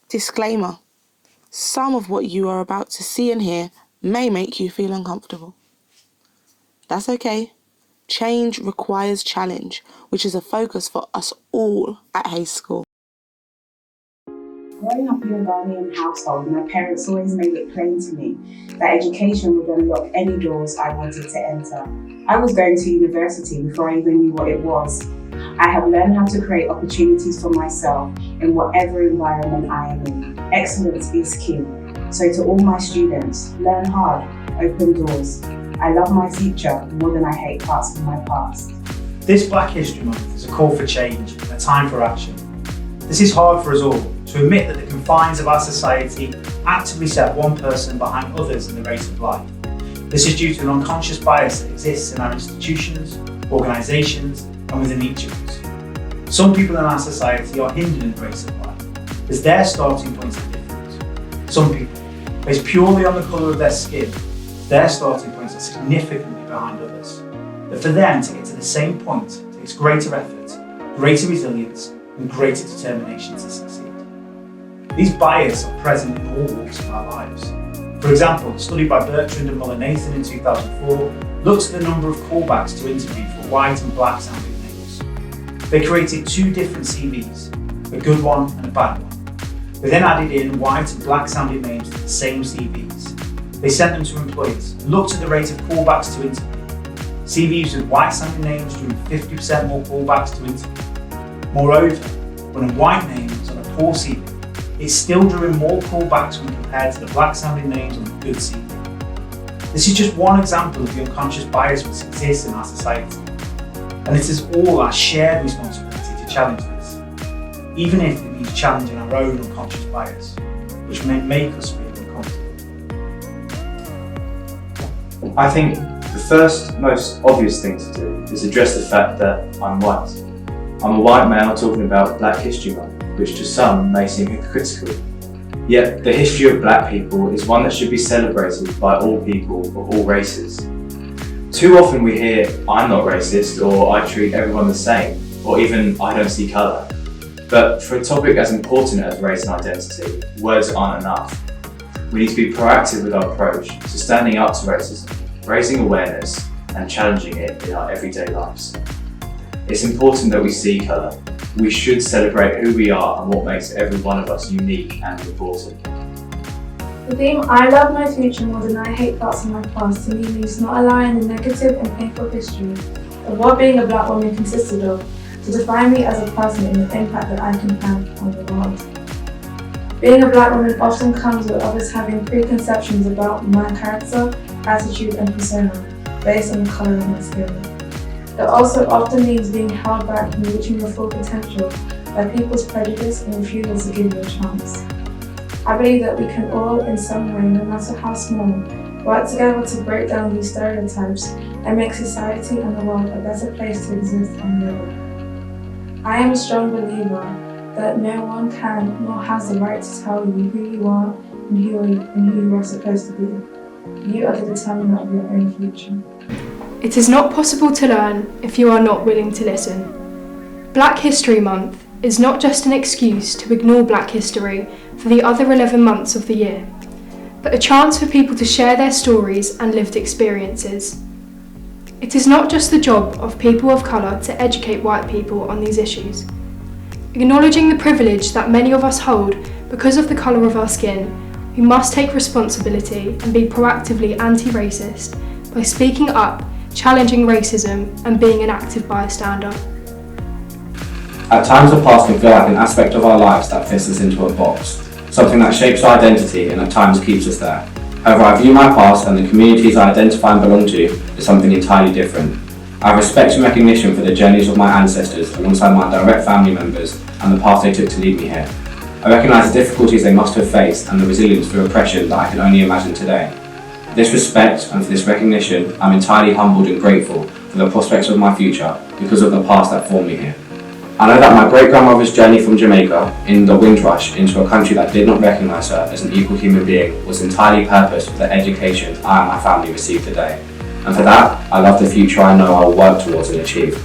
Disclaimer: some of what you are about to see and hear may make you feel uncomfortable. That's okay. Change requires challenge, which is a focus for us all at Hayes School. Growing up in a Ghanaian household, my parents always made it plain to me that education would unlock any doors I wanted to enter. I was going to university before I even knew what it was. I have learned how to create opportunities for myself in whatever environment I am in. Excellence is key. So to all my students, learn hard, open doors. I love my future more than I hate parts of my past. This Black History Month is a call for change and a time for action. This is hard for us all, to admit that the confines of our society actively set one person behind others in the race of life. This is due to an unconscious bias that exists in our institutions, organisations, and within each of us. Some people in our society are hindered in the race of life, as their starting points are different. Some people, based purely on the colour of their skin, their starting points are significantly behind others. But for them to get to the same point takes greater effort, greater resilience, and greater determination to succeed. These biases are present in all walks of our lives. For example, a study by Bertrand and Muller-Nathan in 2004 looked at the number of callbacks to interview for white and black sounding names. They created two different CVs, a good one and a bad one. They then added in white and black sounding names to the same CVs. They sent them to employers and looked at the rate of callbacks to interview. CVs with white sounding names drew 50% more callbacks to interview. Moreover, when a white name was on a poor CV, it still drew in more callbacks when compared to the black sounding names on the good CV. This is just one example of the unconscious bias which exists in our society. And it is all our shared responsibility to challenge this, even if it means challenging our own unconscious bias, which may make us feel uncomfortable. I think the first, most obvious thing to do is address the fact that I'm white. I'm a white male talking about Black History Month, which to some may seem hypocritical. Yet the history of black people is one that should be celebrated by all people of all races. Too often we hear, I'm not racist, or I treat everyone the same, or even I don't see colour. But for a topic as important as race and identity, words aren't enough. We need to be proactive with our approach to standing up to racism, raising awareness and challenging it in our everyday lives. It's important that we see colour. We should celebrate who we are and what makes every one of us unique and important. The theme I love my future more than I hate parts of my past to me means not allowing the negative and painful history of what being a black woman consisted of to define me as a person and the impact that I can have on the world. Being a black woman often comes with others having preconceptions about my character, attitude and persona based on the colour of my skin. It also often means being held back from reaching your full potential by people's prejudice and refusal to give you a chance. I believe that we can all, in some way, no matter how small, work together to break down these stereotypes and make society and the world a better place to exist and live. I am a strong believer that no one can nor has the right to tell you who you are and who you are supposed to be. You are the determiner of your own future. It is not possible to learn if you are not willing to listen. Black History Month is not just an excuse to ignore Black history for the other 11 months of the year, but a chance for people to share their stories and lived experiences. It is not just the job of people of colour to educate white people on these issues. Acknowledging the privilege that many of us hold because of the colour of our skin, we must take responsibility and be proactively anti-racist by speaking up, challenging racism and being an active bystander. At times the past can feel like an aspect of our lives that fits us into a box, something that shapes our identity and at times keeps us there. However, I view my past and the communities I identify and belong to as something entirely different. I have respect and recognition for the journeys of my ancestors alongside my direct family members and the path they took to lead me here. I recognise the difficulties they must have faced and the resilience through oppression that I can only imagine today. For this respect and for this recognition, I'm entirely humbled and grateful for the prospects of my future because of the past that formed me here. I know that my great-grandmother's journey from Jamaica in the Windrush into a country that did not recognise her as an equal human being was entirely purposed for the education I and my family received today. And for that, I love the future I know I will work towards and achieve.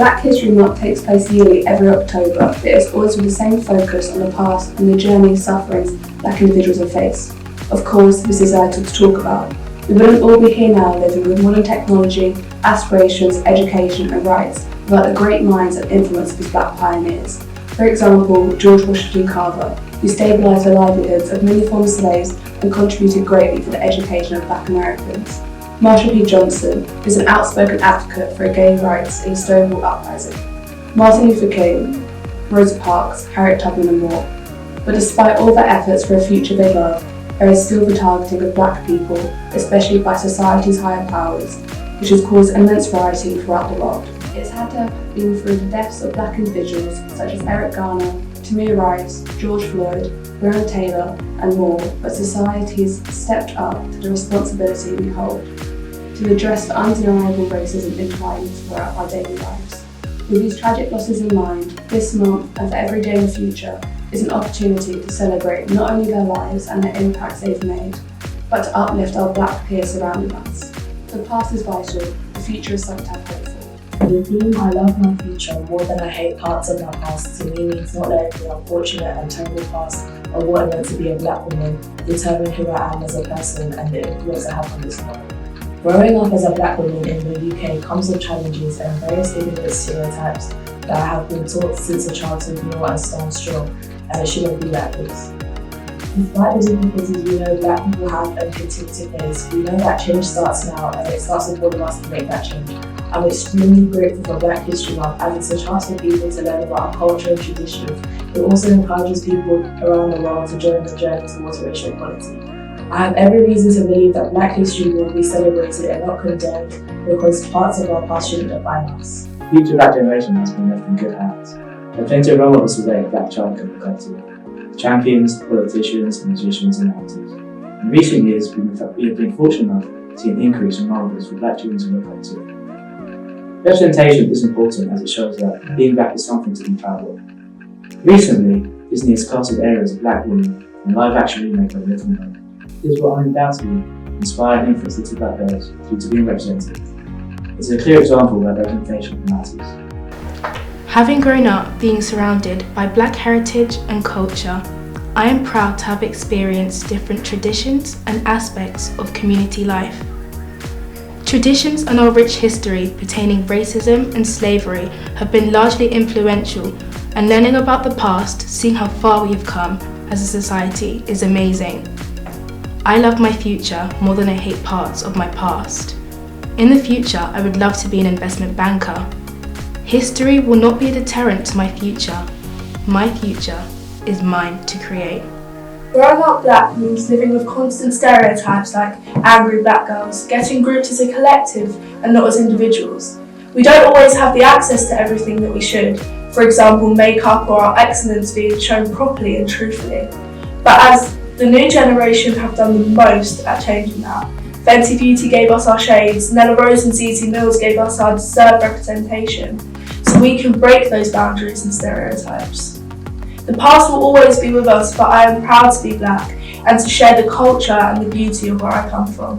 Black History Month takes place yearly every October, but it is always with the same focus on the past and the journey and sufferings Black individuals have faced. Of course, this is vital to talk about. We wouldn't all be here now living with modern technology, aspirations, education and rights without the great minds and influence of these Black pioneers. For example, George Washington Carver, who stabilised the livelihoods of many former slaves and contributed greatly to the education of Black Americans. Marsha P. Johnson is an outspoken advocate for gay rights in the Stonewall Uprising. Martin Luther King, Rosa Parks, Harriet Tubman and more. But despite all their efforts for a future they love, there is still the targeting of Black people, especially by society's higher powers, which has caused immense variety throughout the world. It's had to have been through the deaths of Black individuals such as Eric Garner, Tamir Rice, George Floyd, Breonna Taylor and more, but society has stepped up to the responsibility we hold to address the undeniable racism entwined throughout our daily lives. With these tragic losses in mind, this month and for every day in the future is an opportunity to celebrate not only their lives and the impacts they've made, but to uplift our Black peers surrounding us. The past is vital, the future is something hopeful. The theme I love my future more than I hate parts of my past to me means not letting the unfortunate and terrible past of what it meant to be a Black woman determine who I am as a person and the influence I have on this world. Growing up as a Black woman in the UK comes with challenges and various ignorant stereotypes that I have been taught since a child to ignore and stand strong, and it shouldn't be like this. Despite the difficulties we know Black people have and continue to face, we know that change starts now and it starts with all of us to make that change. I'm extremely grateful for Black History Month as it's a chance for people to learn about our culture and traditions. It also encourages people around the world to join the journey towards racial equality. I have every reason to believe that Black history will be celebrated and not condemned because parts of our past shouldn't define us. The future Black generation has been left in good hands. There are plenty of role models today a Black child can look up to. Champions, politicians, musicians and actors. In recent years, we have been fortunate enough to see an increase in role models for Black children to look up to. Representation is important as it shows that being Black is something to be proud of. Recently, Disney has casted areas of Black women in a live-action remake of Little Mermaid. This will undoubtedly inspire and influence little Black girls due to being represented. It's a clear example that representation matters. Having grown up being surrounded by Black heritage and culture, I am proud to have experienced different traditions and aspects of community life. Traditions and our rich history pertaining racism and slavery have been largely influential, and learning about the past, seeing how far we have come as a society is amazing. I love my future more than I hate parts of my past. In the future, I would love to be an investment banker. History will not be a deterrent to my future. My future is mine to create. Growing up Black means living with constant stereotypes like angry Black girls, getting grouped as a collective and not as individuals. We don't always have the access to everything that we should, for example makeup or our excellence being shown properly and truthfully. But as the new generation have done the most at changing that. Fenty Beauty gave us our shades, Nella Rose and ZZ Mills gave us our deserved representation, so we can break those boundaries and stereotypes. The past will always be with us, but I am proud to be Black and to share the culture and the beauty of where I come from.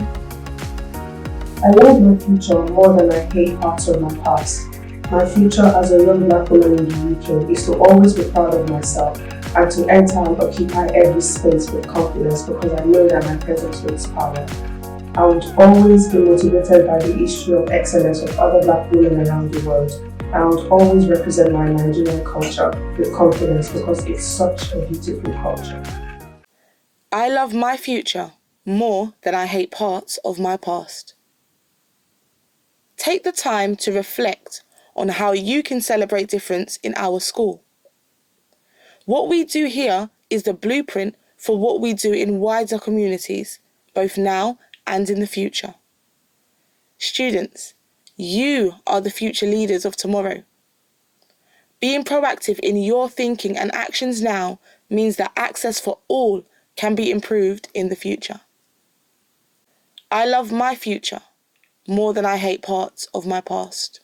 I love my future more than I hate parts of my past. My future as a young Black woman in the UK is to always be proud of myself and to enter and occupy every space with confidence because I know that my presence holds power. I would always be motivated by the history of excellence of other Black women around the world. I would always represent my Nigerian culture with confidence because it's such a beautiful culture. I love my future more than I hate parts of my past. Take the time to reflect on how you can celebrate difference in our school. What we do here is the blueprint for what we do in wider communities, both now and in the future. Students, you are the future leaders of tomorrow. Being proactive in your thinking and actions now means that access for all can be improved in the future. I love my future more than I hate parts of my past.